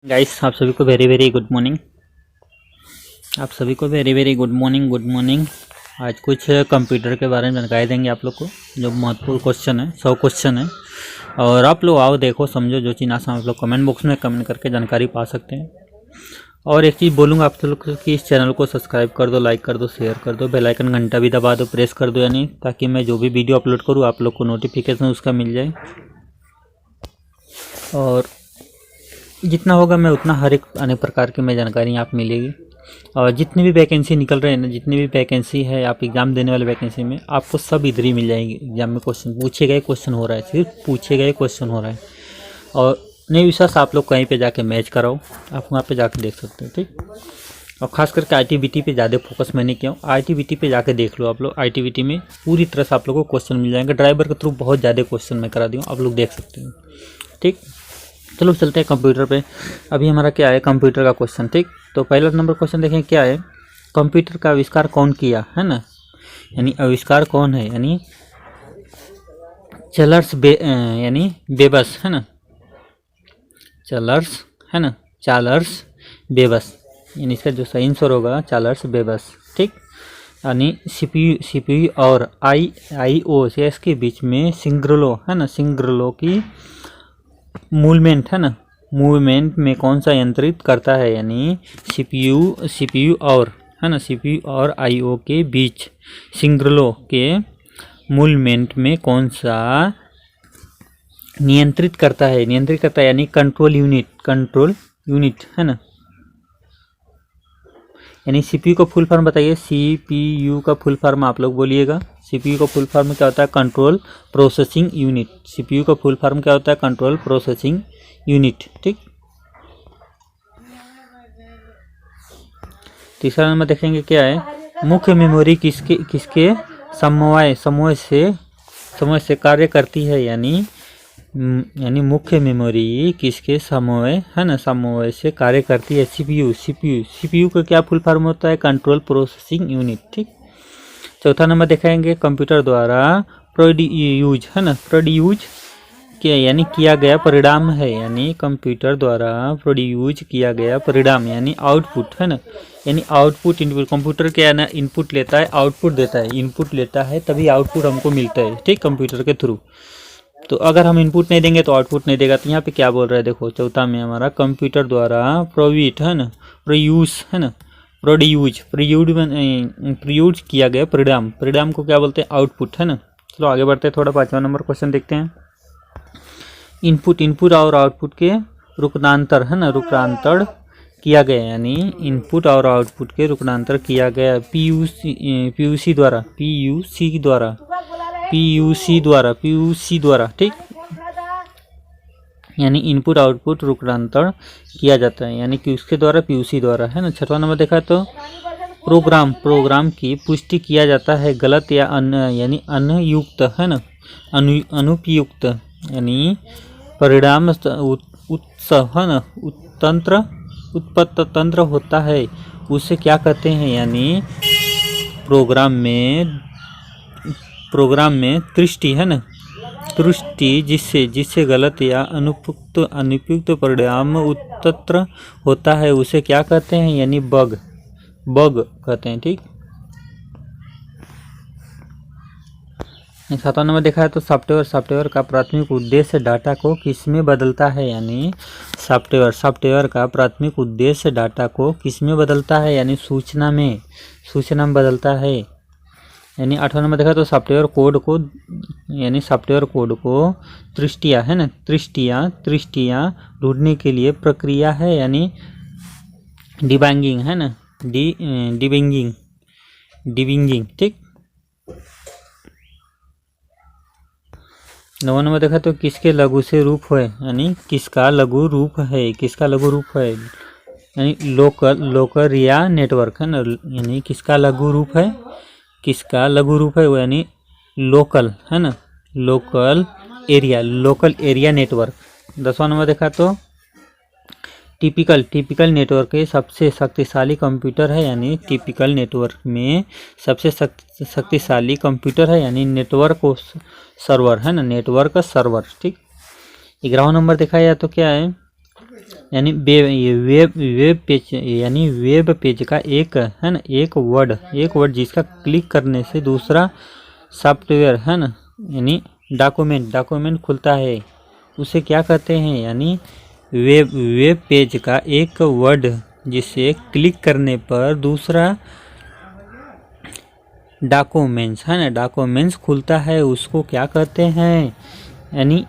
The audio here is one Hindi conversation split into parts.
गाइस, आप सभी को वेरी वेरी गुड मॉर्निंग। आप सभी को वेरी वेरी गुड मॉर्निंग। आज कुछ कंप्यूटर के बारे में जानकारी देंगे आप लोग को, जो महत्वपूर्ण क्वेश्चन है, 100 क्वेश्चन है। और आप लोग आओ, देखो, समझो, जो चीज़ ना समझ आप लोग कमेंट बॉक्स में कमेंट करके जानकारी पा सकते हैं। और एक चीज़ बोलूँगा आप लोग कि इस चैनल को सब्सक्राइब कर दो, लाइक कर दो, शेयर कर दो, बेल आइकन घंटा भी दबा दो, प्रेस कर दो, यानी ताकि मैं जो भी वीडियो अपलोड करूँ आप लोग को नोटिफिकेशन उसका मिल जाए। और जितना होगा मैं उतना हर एक अनेक प्रकार की मैं जानकारी आप मिलेगी। और जितनी भी वैकेंसी निकल रहे हैं ना, जितनी भी वैकेंसी है आप एग्ज़ाम देने वाले वैकेंसी में, आपको सब इधर ही मिल जाएंगे। एग्जाम में क्वेश्चन पूछे गए क्वेश्चन हो रहा है, सिर्फ पूछे गए क्वेश्चन हो रहा है। और नहीं विश्वास, आप लोग कहीं पे जाके मैच कराओ, आप वहाँ पे जाके देख सकते हो, ठीक। और ख़ास करके ITBT पे ज़्यादा फोकस मैंने किया हूँ। ITBT पे जाके देख लो आप लोग। ITBT में पूरी तरह से आप लोग को क्वेश्चन मिल जाएंगे। ड्राइवर के थ्रू बहुत ज़्यादा क्वेश्चन मैं करा दी हूँ, आप लोग देख सकते हो, ठीक। चलो चलते हैं कंप्यूटर पे। अभी हमारा क्या है, कंप्यूटर का क्वेश्चन, ठीक। तो पहला नंबर क्वेश्चन देखें क्या है, कंप्यूटर का आविष्कार कौन किया, है ना। यानी आविष्कार कौन है, यानी यानी बेबस, है ना, चार्ल्स बेबस, यानी इसका जो सही आंसर होगा चार्ल्स बेबस, ठीक। यानी CPU और IO के बीच में सिंक्रोलो, है ना, सिंक्रोलो की मूवमेंट, है ना, मूवमेंट में कौन सा यंत्रित करता है, यानी CPU और, है ना, CPU और IO के बीच सिंक्रोलो के मूवमेंट में कौन सा नियंत्रित करता है, यानी कंट्रोल यूनिट, है ना। यानी CPU का फुल फॉर्म बताइए। CPU का फुल फॉर्म आप लोग बोलिएगा। CPU का फुल फॉर्म क्या होता है, कंट्रोल प्रोसेसिंग यूनिट। CPU का फुल फॉर्म क्या होता है, कंट्रोल प्रोसेसिंग यूनिट, ठीक। तीसरा नंबर देखेंगे क्या है, मुख्य मेमोरी किसके समन्वय से कार्य करती है, यानी मुख्य मेमोरी किसके समन्वय, है ना, समन्वय से कार्य करती है। CPU का क्या फुल फॉर्म होता है, कंट्रोल प्रोसेसिंग यूनिट, ठीक। चौथा नंबर दिखाएंगे, कंप्यूटर द्वारा प्रोड्यूस, है ना, प्रोड्यूस यानी किया गया परिणाम है, यानी कंप्यूटर द्वारा प्रोड्यूस किया गया परिणाम, यानी आउटपुट, है ना, यानी आउटपुट इनपुट। कंप्यूटर क्या है ना, इनपुट लेता है, आउटपुट देता है, इनपुट लेता है तभी आउटपुट हमको मिलता है, ठीक, कंप्यूटर के थ्रू। तो अगर हम इनपुट नहीं देंगे तो आउटपुट नहीं देगा। तो यहाँ पे क्या बोल रहा है, देखो चौथा में हमारा कंप्यूटर द्वारा प्रोड्यूस किया गया परिणाम को क्या बोलते हैं, आउटपुट, है ना। चलो आगे बढ़ते हैं, थोड़ा 5वां नंबर क्वेश्चन देखते हैं। इनपुट और आउटपुट के रूपांतर, है ना, रूपांतर किया गया, यानी इनपुट और आउटपुट के रूपांतर किया गया PUC द्वारा, ठीक। यानी इनपुट आउटपुट रूपांतर किया जाता है, यानी किसके द्वारा, PUC द्वारा, है ना। 6वां नंबर देखा तो प्रोग्राम की पुष्टि किया जाता है गलत या यानी अनुयुक्त, है ना, अनुपयुक्त, यानी परिणाम उत्सव, है ना, उत्पत्त तंत्र होता है, उसे क्या कहते हैं, यानी प्रोग्राम में त्रुटि, है ना, त्रुटि जिससे गलत या अनुपयुक्त परिणाम उत्पन्न होता है, उसे क्या कहते हैं, यानी बग कहते हैं, ठीक। 7वां नंबर देखा है तो सॉफ्टवेयर का प्राथमिक उद्देश्य डाटा को किसमें बदलता है, यानी सॉफ्टवेयर का प्राथमिक उद्देश्य डाटा को किसमें बदलता है, यानी सूचना में बदलता है। यानी 8वां नंबर देखा तो सॉफ्टवेयर कोड को त्रुटियां, है ना, त्रुटियां ढूंढने के लिए प्रक्रिया है, यानी डिबगिंग, है ना, डिबगिंग, ठीक। 9वां नंबर देखा तो किसके लघु से रूप है, यानी किसका लघु रूप है, यानी लोकल या नेटवर्क, है ना, यानी किसका लघु रूप है, वो यानी लोकल, है ना, लोकल एरिया नेटवर्क। 10वां नंबर देखा तो टिपिकल नेटवर्क के सबसे शक्तिशाली कंप्यूटर है, यानी टिपिकल नेटवर्क में सबसे शक्तिशाली कंप्यूटर है, यानी नेटवर्क सर्वर, है ना, नेटवर्क सर्वर, ठीक। 11वां नंबर देखा जाए तो क्या है, यानी वेब पेज यानी वेब पेज का एक है ना एक वर्ड जिसका क्लिक करने से दूसरा सॉफ्टवेयर है ना यानी डॉक्यूमेंट खुलता है, उसे क्या कहते हैं? यानी वेब पेज का एक वर्ड जिसे क्लिक करने पर दूसरा डॉक्यूमेंट्स है ना डॉक्यूमेंट्स खुलता है, उसको क्या कहते हैं? यानी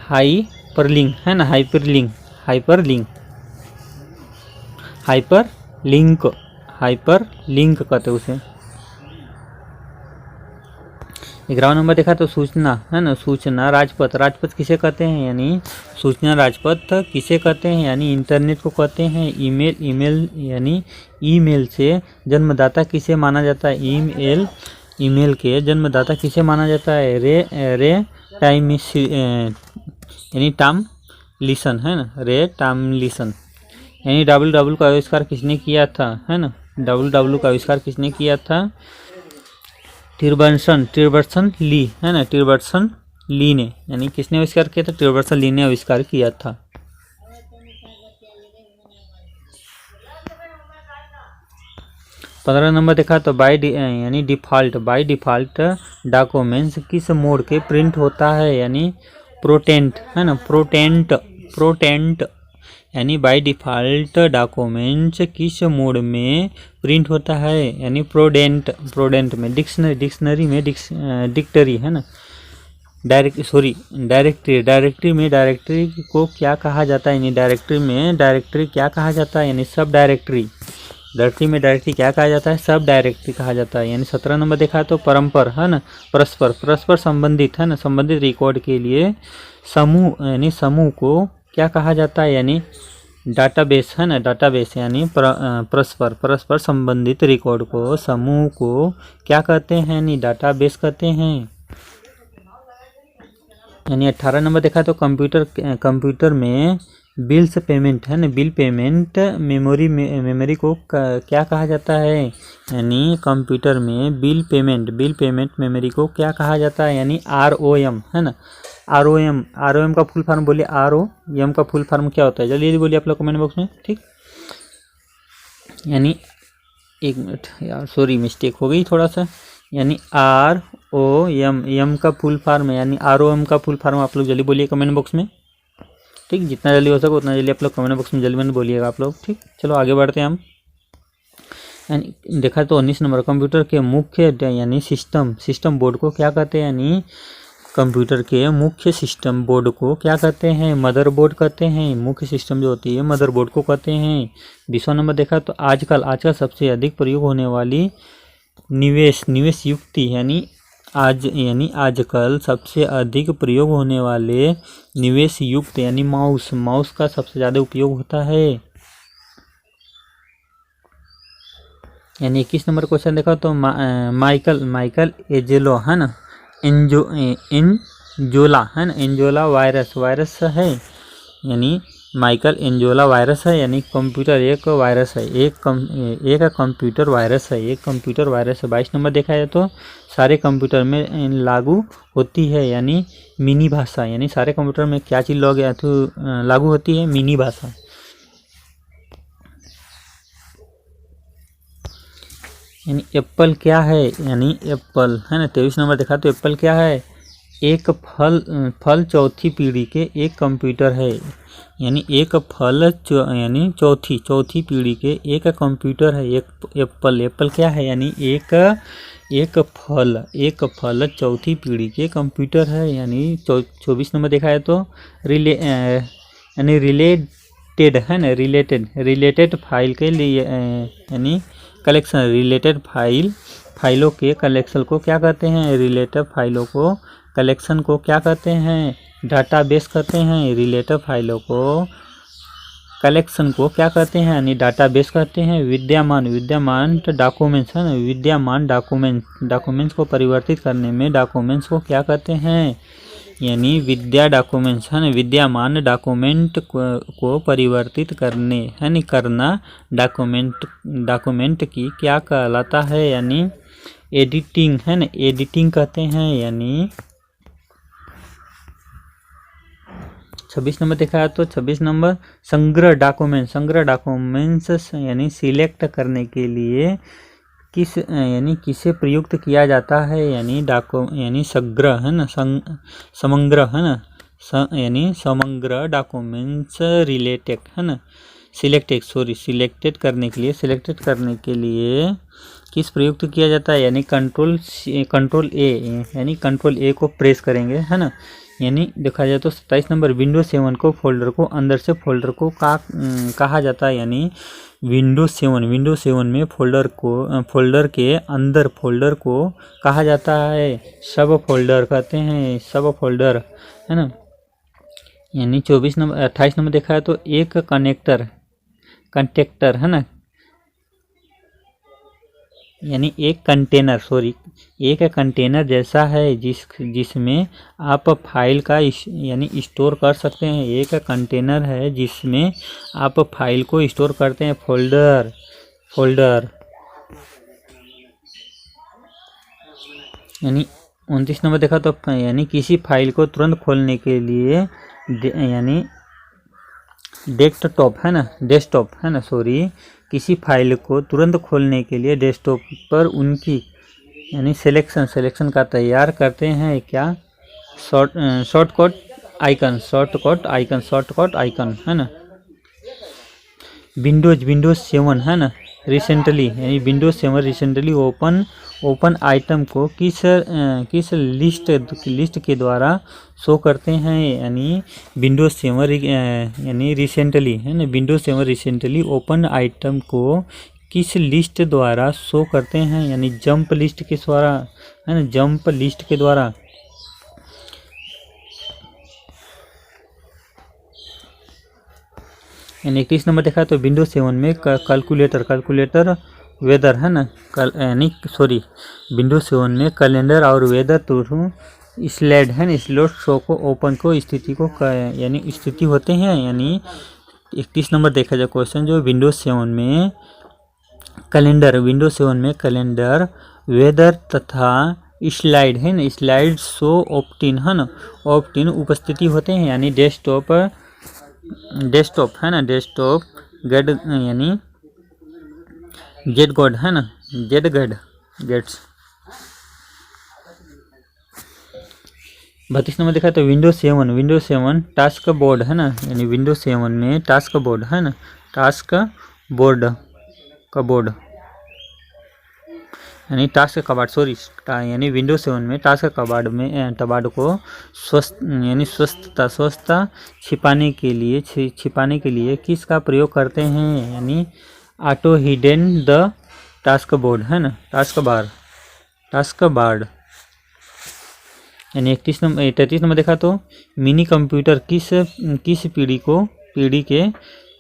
हाइपरलिंक है ना हाइपरलिंक कहते हैं उसे। 11वां नंबर देखा तो सूचना है ना सूचना राजपथ किसे कहते हैं? यानी सूचना राजपथ किसे कहते हैं? यानी इंटरनेट को कहते हैं। ईमेल यानी ईमेल से जन्मदाता किसे माना जाता है? ईमेल के जन्मदाता किसे माना जाता है? रे टॉमलिंसन है ना रे टॉमलिंसन। यानी डब्ल्यू का आविष्कार किसने किया था? है ना डब्ल्यू का आविष्कार किसने किया था? टिर्बर्सन ली है ना टिर्बर्सन ली ने। यानी किसने आविष्कार किया था? टिर्बर्सन ली ने आविष्कार किया था। 15 नंबर देखा तो बाय डिफ़ॉल्ट डॉक्यूमेंट्स किस मोड के प्रिंट होता है? यानी प्रोटेंट है ना प्रोटेंट यानी बाय डिफ़ॉल्ट डॉक्यूमेंट्स किस मोड में प्रिंट होता है? यानी प्रोडेंट में डिक्शनरी में डिक्टरी है ना डायरेक्टरी को क्या कहा जाता है? यानी डायरेक्टरी क्या कहा जाता है? यानी सब डायरेक्टरी क्या कहा जाता है? सब डायरेक्टरी कहा जाता है। यानी 17 नंबर देखा तो परस्पर है ना परस्पर संबंधित है ना संबंधित रिकॉर्ड के लिए समूह को क्या कहा जाता है? यानी डाटाबेस है ना यानी परस्पर संबंधित रिकॉर्ड को समूह को क्या कहते हैं? यानी डाटाबेस कहते हैं। यानी 18 नंबर देखा तो कंप्यूटर में बिल्स पेमेंट है ना बिल पेमेंट मेमोरी को क्या कहा जाता है? यानी कंप्यूटर में बिल पेमेंट मेमोरी को क्या कहा जाता है? यानी ROM है ना ROM का फुल फॉर्म बोलिए। ROM का फुल फॉर्म क्या होता है? जल्दी बोलिए आप लोग कमेंट बॉक्स में, ठीक। यानी एक मिनट यार सॉरी मिस्टेक हो गई थोड़ा सा। यानी ROM का फुल फॉर्म है। यानी ROM का फुल फॉर्म आप लोग जल्दी बोलिए कमेंट बॉक्स में, ठीक। जितना जल्दी हो सके उतना जल्दी आप लोग कमेंट बॉक्स में जल्दी बोलिएगा आप लोग, ठीक। चलो आगे बढ़ते हैं हम। यानी देखा तो 19 नंबर कंप्यूटर के मुख्य यानी सिस्टम बोर्ड को क्या कहते हैं? यानी कंप्यूटर के मुख्य सिस्टम बोर्ड को क्या कहते हैं? मदरबोर्ड कहते हैं। मुख्य सिस्टम जो होती है मदरबोर्ड को कहते हैं। 20वां नंबर देखा तो आजकल सबसे अधिक प्रयोग होने वाली निवेश युक्ति यानी आजकल सबसे अधिक प्रयोग होने वाले निवेश युक्त यानी माउस का सबसे ज़्यादा उपयोग होता है। यानी 21 नंबर क्वेश्चन देखा तो माइकल एंजेलो है ना एंजोला है ना एंजोला वायरस है। यानी माइकल एंजोला वायरस है। यानी कंप्यूटर एक वायरस है एक कंप्यूटर वायरस है 22 नंबर देखा जाए तो सारे कंप्यूटर में लागू होती है यानी मिनी भाषा। यानी सारे कंप्यूटर में क्या चीज़ लागू होती है? मिनी भाषा। यानी एप्पल क्या है? यानी एप्पल है ना 23 नंबर देखा तो एप्पल क्या है? एक फल चौथी पीढ़ी के एक कंप्यूटर है। यानी एक फल यानी चौथी पीढ़ी के एक कंप्यूटर है एप्पल क्या है? यानी एक फल चौथी पीढ़ी के कंप्यूटर है। यानी 24 नंबर देखा है तो रिलेटेड है ना रिलेटेड फाइल के लिए यानी कलेक्शन रिलेटेड फाइलों के कलेक्शन को क्या कहते हैं? रिलेटेड फाइलों को कलेक्शन को क्या कहते हैं? डाटाबेस कहते हैं। रिलेटेड फाइलों को कलेक्शन को क्या कहते हैं? यानी डाटाबेस कहते हैं। विद्यमान डॉक्यूमेंट्स है ना विद्यमान डॉक्यूमेंट्स को परिवर्तित करने में डॉक्यूमेंट्स को क्या कहते हैं? यानी डॉक्यूमेंट्स है ना विद्यमान डॉक्यूमेंट को परिवर्तित करना डॉक्यूमेंट की क्या कहलाता है? यानी एडिटिंग है ना एडिटिंग कहते हैं। यानी 26 नंबर देखा है तो 26 नंबर संग्रह डॉक्यूमेंट्स यानी सिलेक्ट करने के लिए किसे प्रयुक्त किया जाता है, यानी संग्रह है ना, समग्र है ना, यानी समग्र डॉक्यूमेंट्स रिलेटेड है ना, सिलेक्टेड करने के लिए किस प्रयुक्त किया जाता है, यानी कंट्रोल ए को प्रेस करेंगे है ना। यानी देखा जाए तो 27 नंबर विंडोज 7 को फोल्डर को अंदर से फोल्डर को कहा जाता है, यानी विंडोज 7 में फोल्डर के अंदर फोल्डर को कहा जाता है सब फोल्डर कहते हैं, सब फोल्डर है ना। यानी 28 नंबर देखा है तो एक कंटेक्टर है ना, यानी एक कंटेनर जैसा है जिसमें आप फाइल का यानी स्टोर कर सकते हैं। एक कंटेनर है जिसमें आप फाइल को स्टोर करते हैं, फोल्डर। यानी 29 नंबर देखा तो यानी किसी फाइल को तुरंत खोलने के लिए यानी डेस्कटॉप है ना किसी फाइल को तुरंत खोलने के लिए डेस्कटॉप पर उनकी यानी सिलेक्शन का तैयार करते हैं क्या, शॉर्टकट आइकन है ना। विंडोज 7 है ना विंडोज 7 रिसेंटली ओपन आइटम को किस लिस्ट के द्वारा शो करते हैं, यानी विंडोज 7 यानी रिसेंटली है ना, विंडोज 7 रिसेंटली ओपन आइटम को किस लिस्ट द्वारा शो करते हैं, यानी जंप लिस्ट के द्वारा। यानी 31 नंबर देखा तो विंडोज 7 में कैलकुलेटर वेदर है ना, विंडोज 7 में कैलेंडर और वेदर थ्रू स्लाइड है ना, स्लॉट शो को ओपन को स्थिति को यानी स्थिति होते हैं। यानी 31 नंबर देखा जाए क्वेश्चन जो विंडोज 7 में कैलेंडर वेदर तथा स्लाइड है ना, स्लाइड शो ऑप्टिन है ना, ऑप्टिन उपस्थिति होते हैं। यानी डेस्कटॉप है ना, डेस्कटॉप गेट यानी जेट है ना, गेट्स। 32 नंबर देखा तो विंडोज 7 टास्क बोर्ड है ना, यानी विंडोज 7 में टास्क बोर्ड है ना, यानी टास्क कबाड़ यानी विंडोज 7 में टास्क कबाड़ को स्वस्थता छिपाने के लिए किसका प्रयोग करते हैं, यानी auto hidden the task board है ना, टास्क बार। यानी 33 नंबर देखा तो मिनी कंप्यूटर किस पीढ़ी के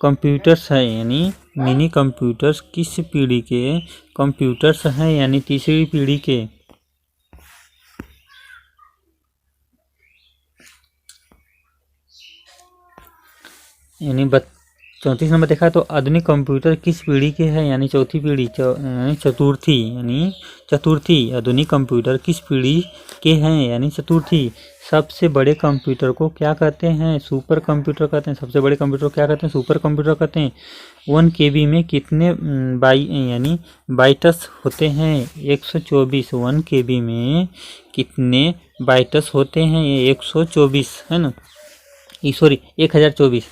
कंप्यूटर्स है, यानी मिनी कंप्यूटर्स किस पीढ़ी के कंप्यूटर्स हैं, यानी तीसरी पीढ़ी के। यानी 34 नंबर देखा तो आधुनिक कंप्यूटर किस पीढ़ी के हैं, यानी चौथी पीढ़ी चतुर्थी आधुनिक कंप्यूटर किस पीढ़ी के हैं, यानी चतुर्थी। सबसे बड़े कंप्यूटर को क्या कहते हैं, सुपर कंप्यूटर कहते हैं। सबसे बड़े कंप्यूटर को क्या कहते हैं, सुपर कंप्यूटर कहते हैं। 1 KB में कितने बाइट्स होते हैं, 124। 1 KB में कितने बाइट्स होते हैं, ये 124 है ना, 1024।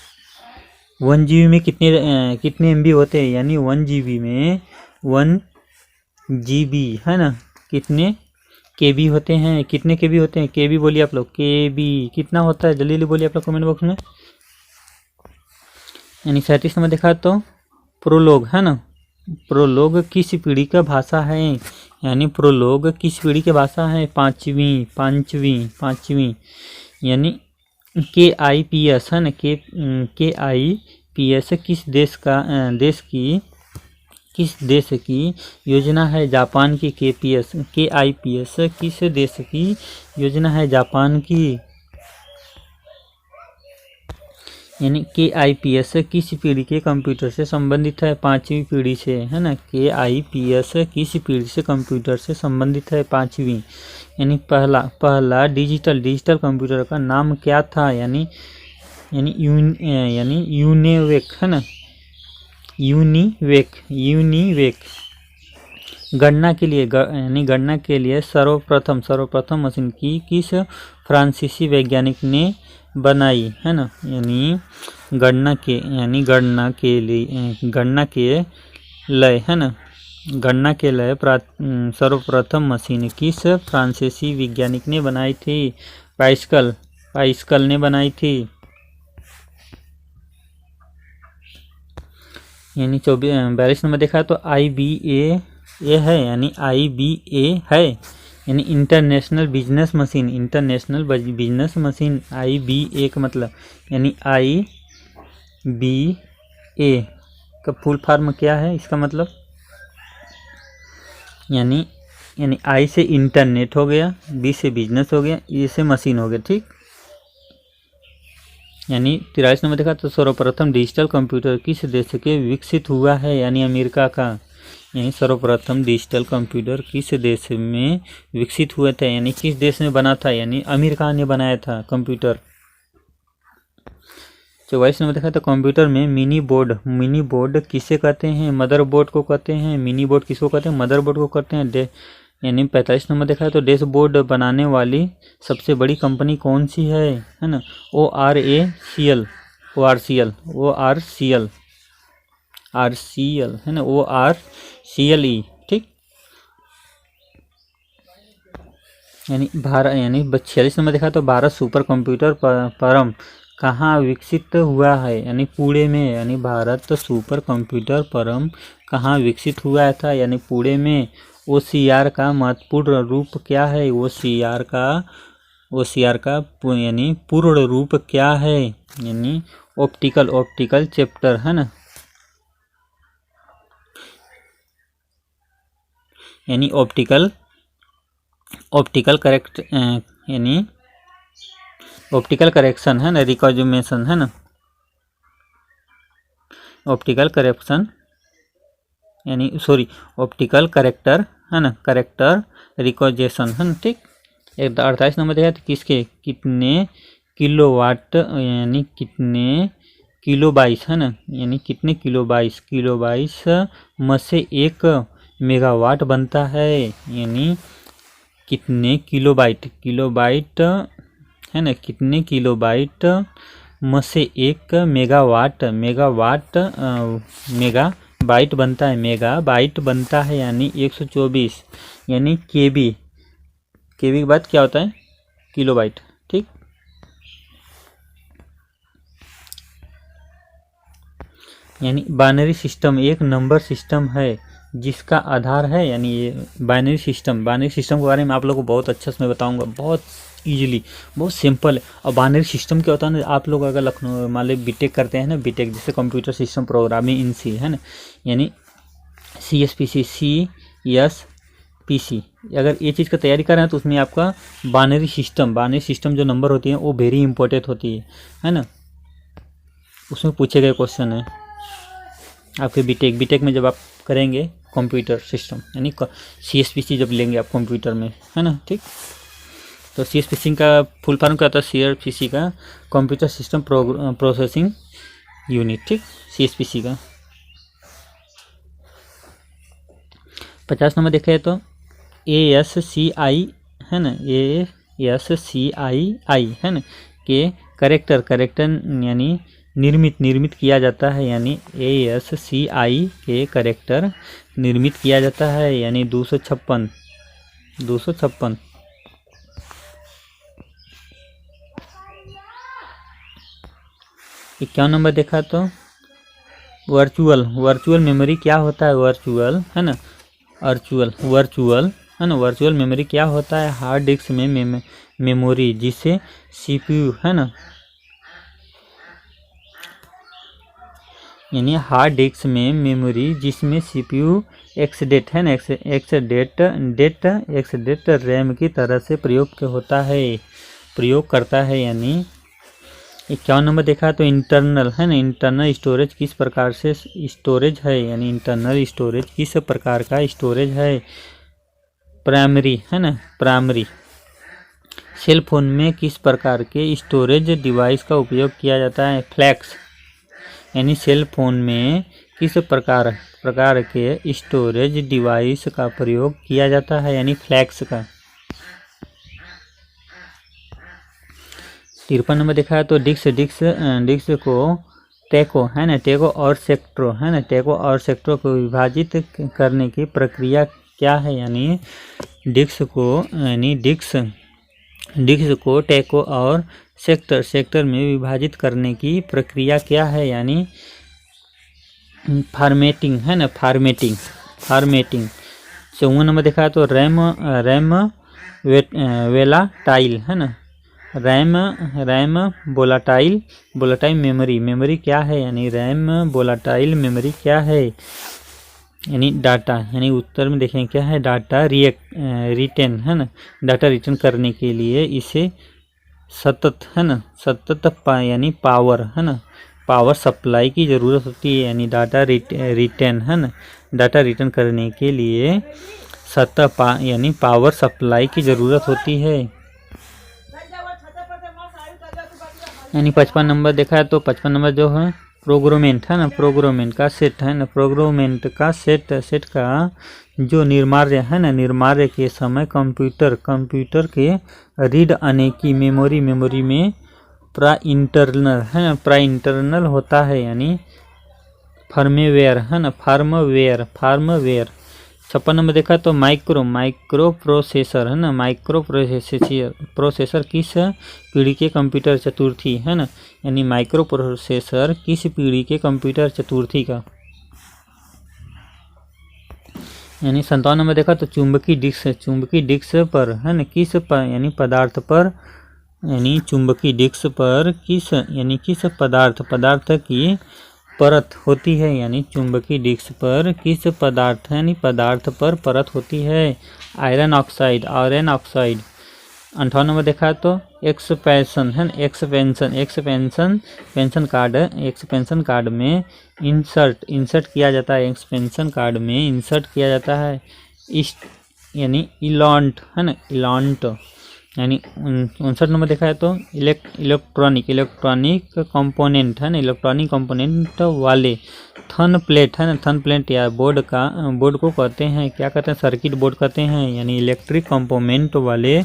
1 GB में कितने MB होते हैं, यानी 1 GB में 1 GB है ना, कितने KB होते हैं, कितने KB होते हैं, KB बोलिए आप लोग, KB कितना होता है, जल्दी बोलिए आप लोग कमेंट बॉक्स में। यानी 37 नंबर देखा तो प्रोलोग है ना, प्रोलोग किस पीढ़ी का भाषा है, यानी प्रोलोग किस पीढ़ी की भाषा है, पांचवी। यानी KIPS है ना, KIPS किस देश की योजना है, जापान की। KIPS किस देश की योजना है, जापान की। यानी KIPS किस पीढ़ी के कंप्यूटर से संबंधित है, 5वीं पीढ़ी से है ना। KIPS किस पीढ़ी से कंप्यूटर से संबंधित है, 5वीं। यानी पहला डिजिटल कंप्यूटर का नाम क्या था, यानी यानी यूनिवेक है ना, यूनिवेक गणना के लिए यानी गणना के लिए सर्वप्रथम मशीन की किस फ्रांसीसी वैज्ञानिक ने बनाई है ना, यानी गणना के लिए है ना, गणना के लिए सर्वप्रथम मशीन किस फ्रांसीसी वैज्ञानिक ने बनाई थी? पाइस्कल ने बनाई थी। यानी 42 नंबर देखा तो IBA है, यानी IBA है, यानी इंटरनेशनल बिजनेस मशीन IBA का मतलब, यानी IBA का फुल फॉर्म क्या है इसका मतलब? यानी I से इंटरनेट हो गया, B से बिजनेस हो गया, E से मशीन हो गया, ठीक। यानी 43 नंबर देखा तो सर्वप्रथम डिजिटल कंप्यूटर किस देश के विकसित हुआ है? यानी अमेरिका का। यानी सर्वप्रथम डिजिटल कंप्यूटर किस देश में विकसित हुए थे? यानी किस देश में बना था? यानी अमेरिका ने बनाया था कंप्यूटर। 44 नंबर देखा तो कंप्यूटर में मिनी बोर्ड किसे कहते हैं? मदरबोर्ड को कहते हैं। मिनी बोर्ड किसको कहते हैं? मदरबोर्ड को कहते हैं। यानी 45 नंबर देखा है तो डैशबोर्ड बनाने वाली सबसे बड़ी कंपनी कौन सी है ना? ORCL है ना, ORCLE, ठीक। यानी 46 नंबर देखा तो भारत सुपर कंप्यूटर परम कहाँ विकसित हुआ है? यानी पुणे में। यानी भारत सुपर कंप्यूटर परम कहाँ विकसित हुआ था? यानी पुणे में। OCR का महत्वपूर्ण रूप क्या है? OCR का यानी पूर्ण रूप क्या है? यानी ऑप्टिकल चैप्टर है ना, यानी ऑप्टिकल करेक्शन है ना, रिकॉग्निशन है ना, ऑप्टिकल करेक्टर है ना, करेक्टर रिकॉग्निशन है ना, ठीक। 48 नंबर देखा तो किसके कितने किलोवाट यानी कितने किलोबाइट है ना, यानी कितने किलोबाइट में से 1 मेगावाट बनता है? यानी कितने किलोबाइट है ना, कितने किलोबाइट में से 1 मेगाबाइट बनता है, यानी 124। यानी केबी के बाद क्या होता है? किलोबाइट, ठीक। यानी बाइनरी सिस्टम एक नंबर सिस्टम है जिसका आधार है, यानी ये बाइनरी सिस्टम के बारे में आप लोगों को बहुत अच्छा से मैं बताऊंगा, बहुत इजीली, बहुत सिंपल है। और बाइनरी सिस्टम क्या होता है ना, आप लोग अगर लखनऊ मान लो बीटेक करते हैं ना, बीटेक जैसे कंप्यूटर सिस्टम प्रोग्रामिंग इन सी है ना, यानी CSPC CSPC अगर ये चीज़ का तैयारी कर रहे हैं तो उसमें आपका बाइनरी सिस्टम जो नंबर होती है वो वेरी इंपॉर्टेंट होती है ना, उसमें पूछे गए क्वेश्चन है आपके बीटेक में जब आप करेंगे कंप्यूटर सिस्टम, यानी CSPC जब लेंगे आप कंप्यूटर में, है ना, ठीक। तो CSPC का फुल फॉर्म क्या होता है? CSPC का कंप्यूटर सिस्टम प्रोसेसिंग यूनिट, ठीक, CSPC का। 50 नंबर देखे तो ASCII है ना, ASCII है ना के करेक्टर यानी निर्मित किया जाता है, यानी ASCII के करेक्टर निर्मित किया जाता है, यानी 256। 51 नंबर देखा तो वर्चुअल मेमोरी क्या होता है? वर्चुअल है ना, वर्चुअल मेमोरी क्या होता है? हार्ड डिस्क में मेमोरी जिसे CPU है ना, यानी हार्ड डिस्क में मेमोरी जिसमें CPU एक्सडेट है ना, एक्सडेट रैम की तरह से प्रयोग करता है, यानी 51 नंबर देखा तो इंटरनल है ना, इंटरनल स्टोरेज किस प्रकार से स्टोरेज है? यानी इंटरनल स्टोरेज किस प्रकार का स्टोरेज है? प्राइमरी है ना, प्राइमरी सेल फोन में किस प्रकार के स्टोरेज डिवाइस का उपयोग किया जाता है? फ्लैक्स। यानी सेल फोन में किस प्रकार के स्टोरेज डिवाइस का प्रयोग किया जाता है? यानी फ्लैक्स का। 53 नंबर देखा है तो डिस्क को टैको है ना, टैको और सेक्टरों है ना, टैको और सेक्टरों को विभाजित करने की प्रक्रिया क्या है? यानी डिस्क को टैको और सेक्टर में विभाजित करने की प्रक्रिया क्या है? यानी फॉर्मेटिंग है ना, फॉर्मेटिंग। 54 नंबर देखा है तो रैम वेलाटाइल है ना, रैम वोलाटाइल मेमोरी क्या है? यानी रैम वोलाटाइल मेमोरी क्या है? यानी डाटा। यानी उत्तर में देखें क्या है? डाटा रिटेन है ना, डाटा रिटर्न करने के लिए इसे सतत यानी पावर है ना, पावर सप्लाई की ज़रूरत होती है। यानी डाटा रिटेन है ना, डाटा रिटर्न करने के लिए यानी पावर सप्लाई की ज़रूरत होती है। यानी 55 नंबर देखा है तो 55 नंबर जो है प्रोग्रामेंट है ना, प्रोग्रामेंट का सेट है ना, प्रोग्रामेंट का सेट का जो निर्मार्य के समय कंप्यूटर के रीड आने की मेमोरी में प्राइंटरनल है ना, प्राइंटरनल होता है। यानी फर्मवेयर है ना, फार्मवेयर। 56 नंबर देखा तो माइक्रो प्रोसेसर है ना, माइक्रो प्रोसेसर किस पीढ़ी के कंप्यूटर चतुर्थी है ना? यानी माइक्रो प्रोसेसर किस पीढ़ी के कंप्यूटर चतुर्थी का? यानी 57 नंबर देखा तो चुंबकीय डिस्क पर है ना, किस यानी पदार्थ पर, यानी चुंबकीय डिस्क पर किस पदार्थ की परत होती है? यानी चुंबकीय डिस्क पर किस पदार्थ पर परत होती है? Iron oxide. 58 नंबर देखा तो एक्सपेंशन है ना, एक्सपेंशन कार्ड में इंसर्ट किया जाता है, एक्सपेंशन कार्ड में इंसर्ट किया जाता है यानी इलांट है ना, इलांट। यानी 59 नंबर देखा है तो इलेक्ट्रॉनिक कंपोनेंट है ना, इलेक्ट्रॉनिक कंपोनेंट वाले थन प्लेट है ना, थन प्लेट या बोर्ड को कहते हैं, क्या कहते हैं? सर्किट बोर्ड कहते हैं। यानी इलेक्ट्रिक कंपोनेंट वाले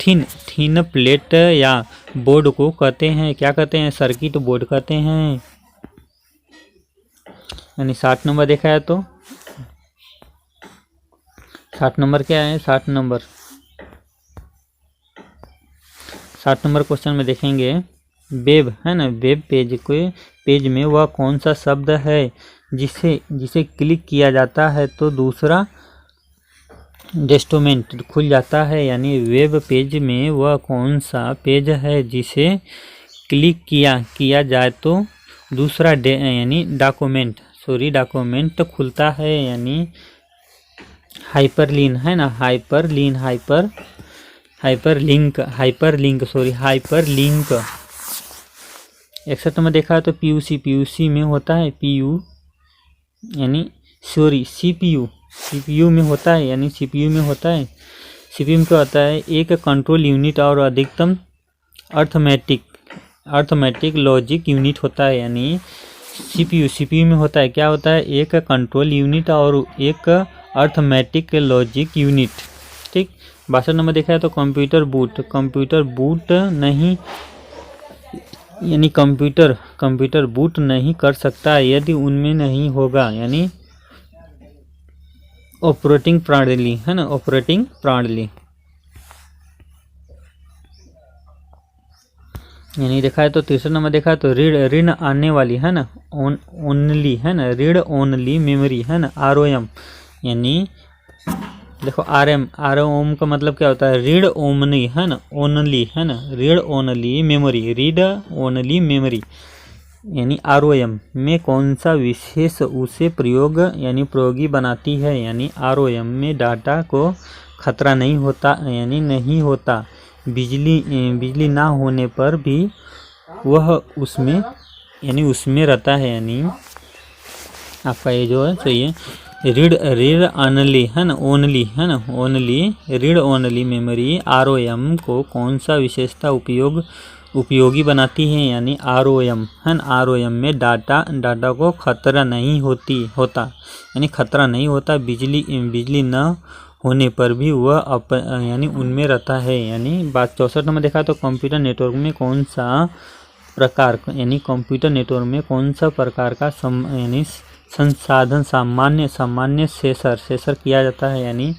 थीन प्लेट या बोर्ड को कहते हैं, क्या कहते हैं? सर्किट बोर्ड कहते हैं। यानी 60 नंबर देखा है तो 60 नंबर क्या है? 60 नंबर क्वेश्चन में देखेंगे वेब है ना, वेब पेज में वह कौन सा शब्द है जिसे क्लिक किया जाता है तो दूसरा डॉक्यूमेंट खुल जाता है? यानी वेब पेज में वह कौन सा पेज है जिसे क्लिक किया जाए तो दूसरा यानी डॉक्यूमेंट खुलता है? यानी हाइपरलिंक है ना, हाइपरलिंक। 61 में देखा तो पीयूसी में होता है, सीपीयू में होता है। यानी सीपीयू में क्या होता है? एक कंट्रोल यूनिट और अधिकतम अर्थमेटिक लॉजिक यूनिट होता है। यानी सीपीयू में होता है, क्या होता है? एक कंट्रोल यूनिट और एक अर्थमेटिक लॉजिक यूनिट। ठीक। 62 नंबर देखा है तो कंप्यूटर बूट नहीं, यानी कंप्यूटर बूट नहीं कर सकता यदि उनमें नहीं होगा, यानी ऑपरेटिंग प्रणाली है ना, ऑपरेटिंग प्रणाली। यानी देखा है तो 63 नंबर देखा है तो ऋण आने वाली है ना, ओनली है ना, रीड ओनली मेमोरी है ना, आरओएम। यानी देखो आरओएम का मतलब क्या होता है? रीड ओनली है ना, ओनली है ना, रीड ओनली मेमोरी। यानी आरओएम में कौन सा विशेष उसे प्रयोगी बनाती है? यानी आरओएम में डाटा को खतरा नहीं होता, बिजली ना होने पर भी वह उसमें रहता है। यानी आपका ये जो है चाहिए रीड रीड ऑनली है ना, ओनली है ना, only read only memory ROM को कौन सा विशेषता उपयोगी बनाती है, यानी आरओएम है ना, आरओएम में डाटा को खतरा नहीं होता, यानी खतरा नहीं होता, बिजली न होने पर भी वह यानी उनमें रहता है। यानी बात 64 नंबर देखा तो कंप्यूटर नेटवर्क में कौन सा प्रकार, यानी कंप्यूटर नेटवर्क में कौन सा प्रकार का यानी संसाधन सामान्य शेषर किया जाता है, यानी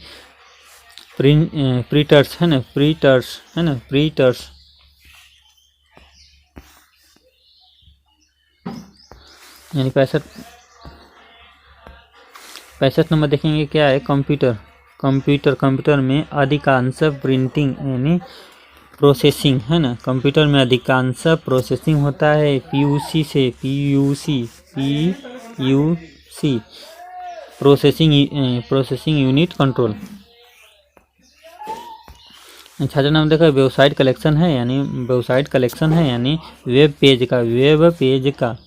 प्रीटर्स है ना, प्रीटर्स यानी 65 नंबर देखेंगे क्या है, कंप्यूटर में अधिकांश प्रिंटिंग यानी प्रोसेसिंग है ना, कंप्यूटर में अधिकांश प्रोसेसिंग होता है PUC processing unit control. 66 number देखा वेबसाइट कलेक्शन है, यानी वेब पेज का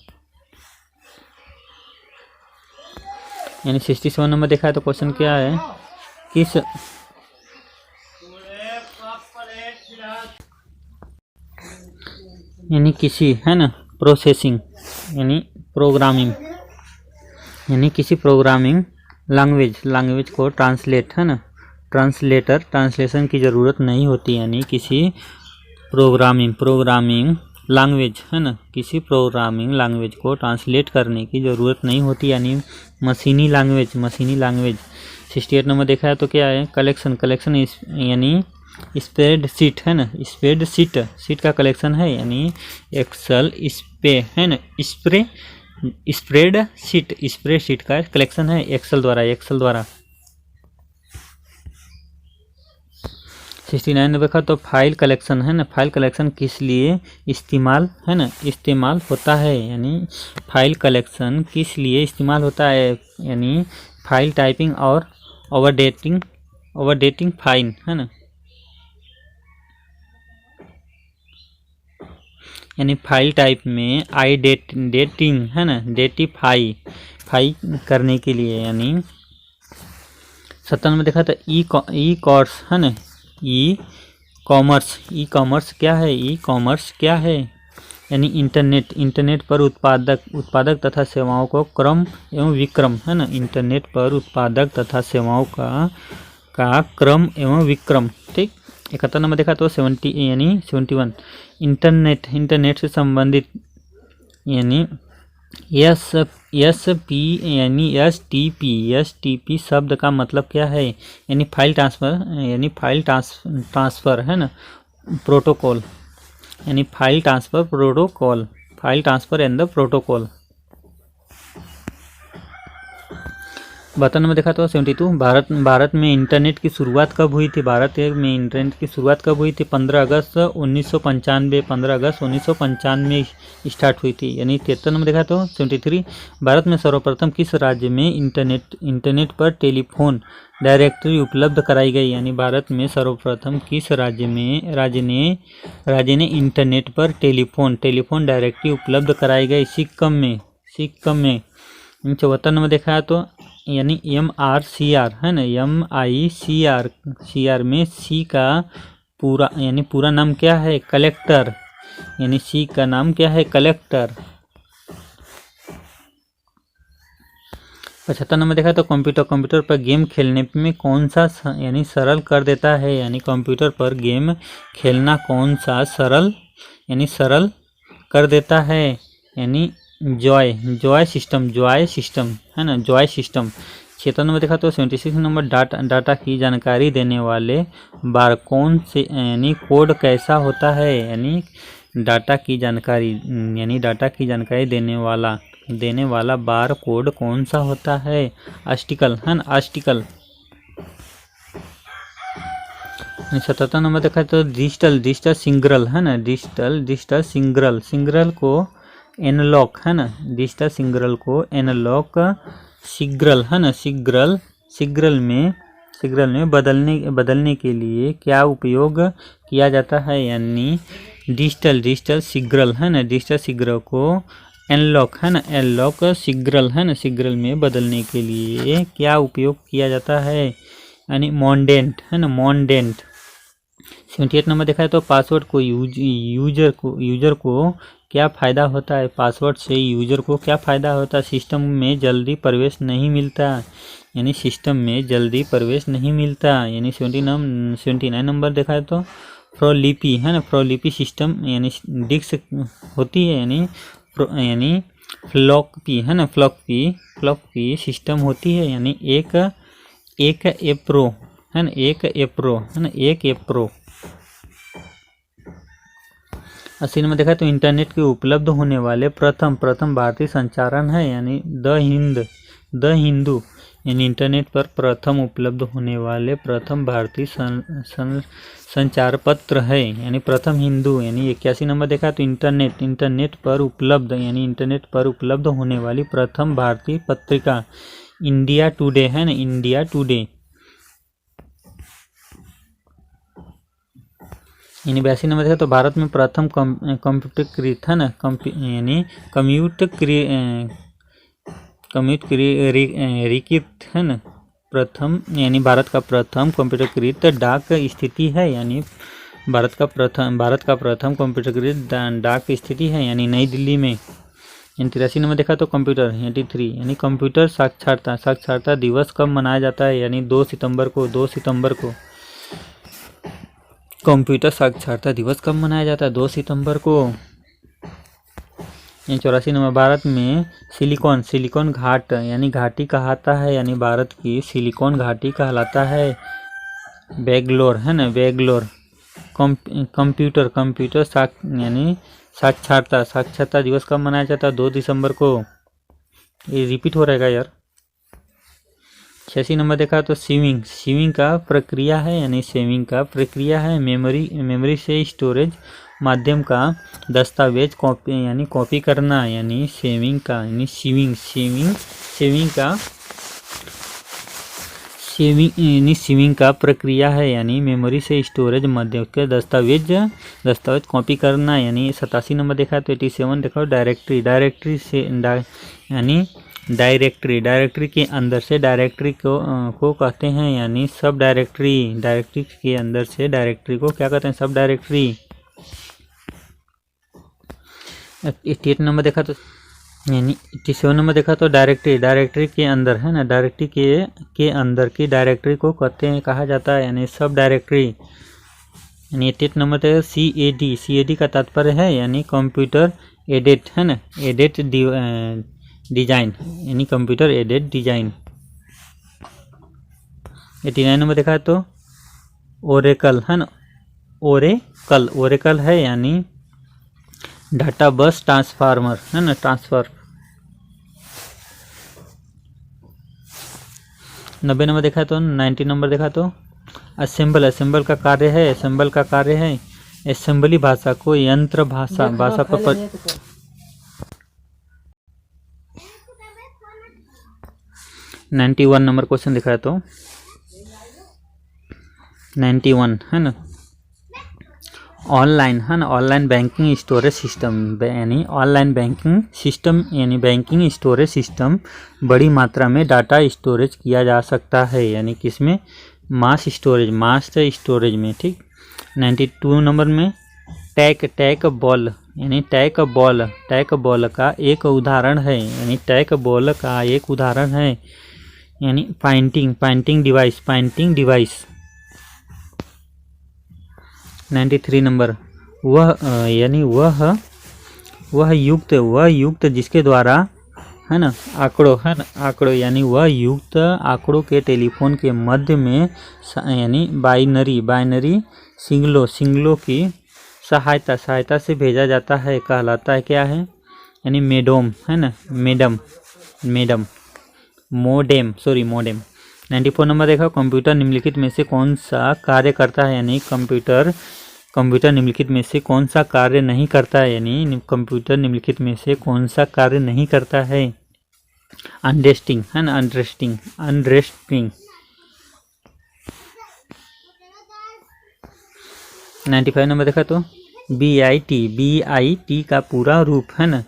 यानी 67 नंबर देखा है तो क्वेश्चन क्या है, किस यानी किसी है ना प्रोसेसिंग यानी प्रोग्रामिंग यानी किसी प्रोग्रामिंग लैंग्वेज को ट्रांसलेट है ना, ट्रांसलेशन की ज़रूरत नहीं होती, यानी किसी प्रोग्रामिंग लैंग्वेज है ना, किसी प्रोग्रामिंग लैंग्वेज को ट्रांसलेट करने की ज़रूरत नहीं होती, यानी मशीनी लैंग्वेज। 68 नंबर देखा है तो क्या है, कलेक्शन यानी स्प्रेडशीट है ना, स्प्रेडशीट का कलेक्शन है, यानी एक्सेल है ना, स्प्रेडशीट का कलेक्शन है एक्सेल द्वारा। 69 में देखा तो फाइल कलेक्शन है ना, फाइल कलेक्शन किस लिए इस्तेमाल होता है, यानी फाइल कलेक्शन किस लिए इस्तेमाल होता है, यानी फाइल टाइपिंग और ओवरडेटिंग फाइन है ना, यानी फाइल टाइप में डेटिंग है ना, डेटिफाई करने के लिए, यानी 57 में देखा था ई कॉमर्स है ना, ई कॉमर्स क्या है, यानी इंटरनेट पर उत्पादक तथा सेवाओं को क्रम एवं विक्रम है ना, इंटरनेट पर उत्पादक तथा सेवाओं का क्रम एवं विक्रम। ठीक। 71 नंबर देखा तो 71 इंटरनेट से संबंधित यानी एसटीपी शब्द का मतलब क्या है, यानी फाइल ट्रांसफर है ना प्रोटोकॉल, यानी file transfer and the protocol. 72 में देखा तो 72 भारत में इंटरनेट की शुरुआत कब हुई थी, 15 अगस्त 1995 स्टार्ट हुई थी, यानी 73 में देखा तो 73 भारत में सर्वप्रथम किस राज्य में इंटरनेट पर टेलीफोन डायरेक्टरी उपलब्ध कराई गई, यानी भारत में सर्वप्रथम किस राज्य ने इंटरनेट पर टेलीफोन डायरेक्टरी उपलब्ध कराई गई, सिक्किम में। 74 में देखा तो यानी MICR है ना, MICR में सी का पूरा नाम क्या है, कलेक्टर, यानी सी का नाम क्या है, कलेक्टर। 75 नंबर देखा तो कंप्यूटर पर गेम खेलने में कौन सा यानी सरल कर देता है, यानी कंप्यूटर पर गेम खेलना कौन सा सरल कर देता है, यानी जॉय सिस्टम है ना, जॉय सिस्टम। 76 नंबर देखा तो 76 नंबर डाटा की जानकारी देने वाले बार कौन से यानी कोड कैसा होता है, यानी डाटा की जानकारी देने वाला बार कोड कौन सा होता है, आर्टिकल है ना, आर्टिकल। 77 नंबर देखा तो डिजिटल सिंगल है ना, डिजिटल सिंगल को एनालॉग है ना, डिजिटल सिंगल को एनालॉग सिग्नल है ना, सिग्नल में बदलने के लिए क्या उपयोग किया जाता है, यानी डिजिटल सिग्नल है ना, डिजिटल सिग्नल को एनलॉक है ना, एनलॉक सिग्नल है ना, सिग्नल में बदलने के लिए क्या उपयोग किया जाता है, यानी मॉन्डेंट है ना, मॉन्डेंट। 78 नंबर देखा है तो पासवर्ड को यूजर को क्या फ़ायदा होता है, पासवर्ड से यूजर को क्या फ़ायदा होता है, सिस्टम में जल्दी प्रवेश नहीं मिलता, यानी सिस्टम में जल्दी प्रवेश नहीं मिलता। यानी 79 नंबर देखा है तो फ्लोपी है ना, फ्लोपी सिस्टम यानी डिस्क होती है, यानी फ्लॉपी है ना, फ्लॉपी सिस्टम होती है, यानी एक एप्रो है ना, एक एप्रो है ना, एक एप्रो। 80 नंबर देखा तो इंटरनेट के उपलब्ध होने वाले प्रथम भारतीय संचारण है, यानी द हिंदू, यानी इंटरनेट पर प्रथम उपलब्ध होने वाले प्रथम भारतीय संचार पत्र है, यानी प्रथम हिंदू। यानी 81 नंबर देखा तो इंटरनेट पर उपलब्ध, यानी इंटरनेट पर उपलब्ध होने वाली प्रथम भारतीय पत्रिका इंडिया टुडे है ना, इंडिया टुडे। यानी 82 नंबर देखा तो भारत में प्रथम कंप्यूटरीकृत है ना, यानी कम्यूटरीकृत है ना, प्रथम, यानी भारत का प्रथम कंप्यूटरीकृत डाक स्थिति है, यानी भारत का प्रथम कंप्यूटरीकृत डाक स्थिति है, यानी नई दिल्ली में। 83 नंबर देखा तो कंप्यूटर 83, यानी कंप्यूटर साक्षरता दिवस कब मनाया जाता है, यानी 2 सितंबर को कंप्यूटर साक्षरता दिवस कब मनाया जाता है, 2 सितंबर को। 84 नंबर भारत में सिलिकॉन घाट यानी घाटी कहलाता है, यानी भारत की सिलिकॉन घाटी कहलाता है, बेंगलोर है ना, बेंगलोर। कंप्यूटर यानी साक्षरता दिवस कब मनाया जाता है, 2 दिसंबर को। ये रिपीट हो रहेगा यार। 86 नंबर देखा तो सीविंग का प्रक्रिया है, यानी सेविंग का प्रक्रिया है, मेमोरी से स्टोरेज माध्यम का दस्तावेज कॉपी करना, यानी सेविंग का, यानी सेविंग का प्रक्रिया है, यानी मेमोरी से स्टोरेज माध्यम के दस्तावेज कॉपी करना। यानी 87 नंबर देखा तो 87 देखो डायरेक्टरी से यानी डायरेक्टरी के अंदर से डायरेक्टरी को कहते हैं, यानी सब डायरेक्टरी के अंदर से डायरेक्टरी को क्या कहते हैं, सब डायरेक्टरी। 88 नंबर देखा तो, यानी 87 नंबर देखा तो डायरेक्टरी के अंदर है ना, डायरेक्टरी के अंदर की डायरेक्टरी को कहा जाता है, यानी सब डायरेक्टरी। यानी 88 नंबर देखा CAD का तात्पर्य है, यानी कंप्यूटर एडेड है ना, एडेड डिजाइन, यानी कंप्यूटर एडेड डिजाइन। 89 नंबर देखा तो ओरेकल है ना, ओरेकल है, यानी डाटा बस ट्रांसफार्मर है ना, ट्रांसफर। 90 नंबर देखा तो 90 नंबर देखा तो असेंबल का कार्य है, असेंबली भाषा को यंत्र भाषा पर 91 नंबर क्वेश्चन दिखाया तो 91 है ना, ऑनलाइन बैंकिंग स्टोरेज सिस्टम, यानी ऑनलाइन बैंकिंग सिस्टम, यानी बैंकिंग स्टोरेज सिस्टम बड़ी मात्रा में डाटा स्टोरेज किया जा सकता है, यानी किसमें, मास स्टोरेज में, ठीक। 92 नंबर में टैक बॉल, यानी टैक बॉल का एक उदाहरण है, यानी टैक बॉल का एक उदाहरण है, यानी पॉइंटिंग डिवाइस। 93 नंबर वह युक्त जिसके द्वारा है ना आंकड़ों, यानी वह युक्त आंकड़ों के टेलीफोन के मध्य में यानी बाइनरी सिग्नलों की सहायता से भेजा जाता है, कहलाता है क्या है, यानी मोडेम है ना, मोडेम। 94 नंबर देखा कंप्यूटर निम्नलिखित में से कौन सा कार्य करता है, यानी कंप्यूटर निम्नलिखित में से कौन सा कार्य नहीं करता है, यानी कंप्यूटर निम्नलिखित में से कौन सा कार्य नहीं करता है, अनरेस्टिंग है ना, अनरेस्टिंग। 95 नंबर देखा तो BIT का पूरा रूप है ना,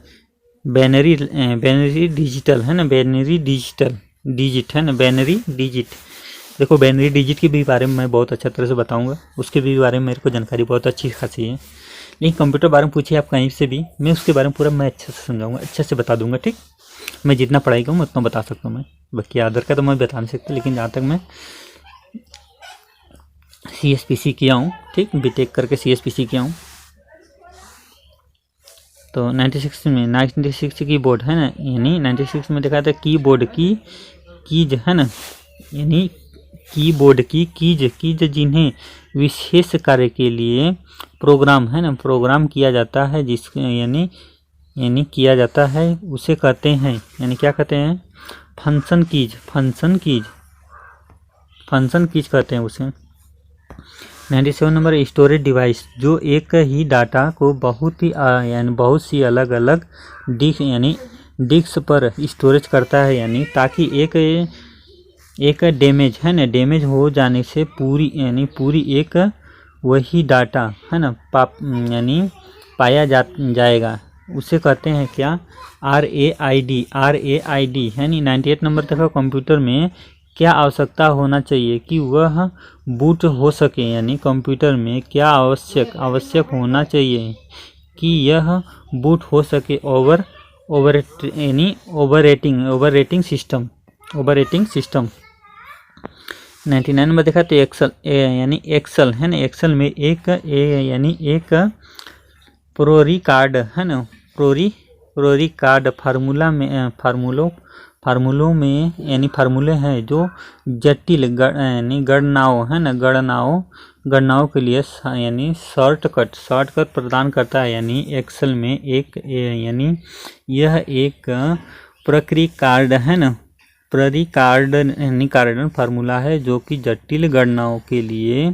बैनरी डिजिटल है ना, बैनरी डिजिटल डिजिट है ना, बैनरी डिजिट। देखो बैनरी डिजिट के भी बारे में मैं बहुत अच्छा तरह से बताऊंगा, उसके भी बारे में मेरे को जानकारी बहुत अच्छी खासी है। लेकिन कंप्यूटर बारे में पूछिए आप कहीं से भी, मैं उसके बारे में पूरा मैं अच्छे से समझाऊंगा, अच्छे से बता दूंगा। ठीक, मैं जितना पढ़ाई करूँ उतना बता सकता हूँ मैं, बाकी अदर का तो मैं बता नहीं सकता। लेकिन जहाँ तक मैं CSPC किया हूँ, ठीक, बीटेक करके CSPC किया हूँ, तो 96 कीबोर्ड है ना, यानी 96 में देखा था कीबोर्ड की कीज है ना, यानी कीबोर्ड की कीज जिन्हें विशेष कार्य के लिए प्रोग्राम है ना, प्रोग्राम किया जाता है, जिस यानी किया जाता है, उसे कहते हैं, यानी क्या कहते हैं, फंक्शन कीज कहते हैं उसे। 97 नंबर स्टोरेज डिवाइस, जो एक ही डाटा को बहुत सी अलग अलग डिस्क पर स्टोरेज करता है, यानी ताकि एक डैमेज है ना, डैमेज हो जाने से पूरी एक वही डाटा है ना यानी पाया जाएगा, उसे कहते हैं क्या, RAID है नी। 98 नंबर तक कंप्यूटर में क्या आवश्यकता होना चाहिए कि वह बूट हो सके, यानी कंप्यूटर में क्या आवश्यक होना चाहिए कि यह बूट हो सके, ओवररेटिंग सिस्टम। 99 में देखा तो एक्सेल है ना, एक्सेल में एक प्रोरी कार्ड है ना, प्रोरी कार्ड फार्मूलों में यानी फार्मूले हैं जो जटिल गणनाओं है ना, गणनाओं के लिए यानी शॉर्टकट प्रदान करता है, यानी एक्सेल में यह एक प्रक्रिया कार्ड है ना, प्रक्रिया कार्ड फार्मूला है जो कि जटिल गणनाओं के लिए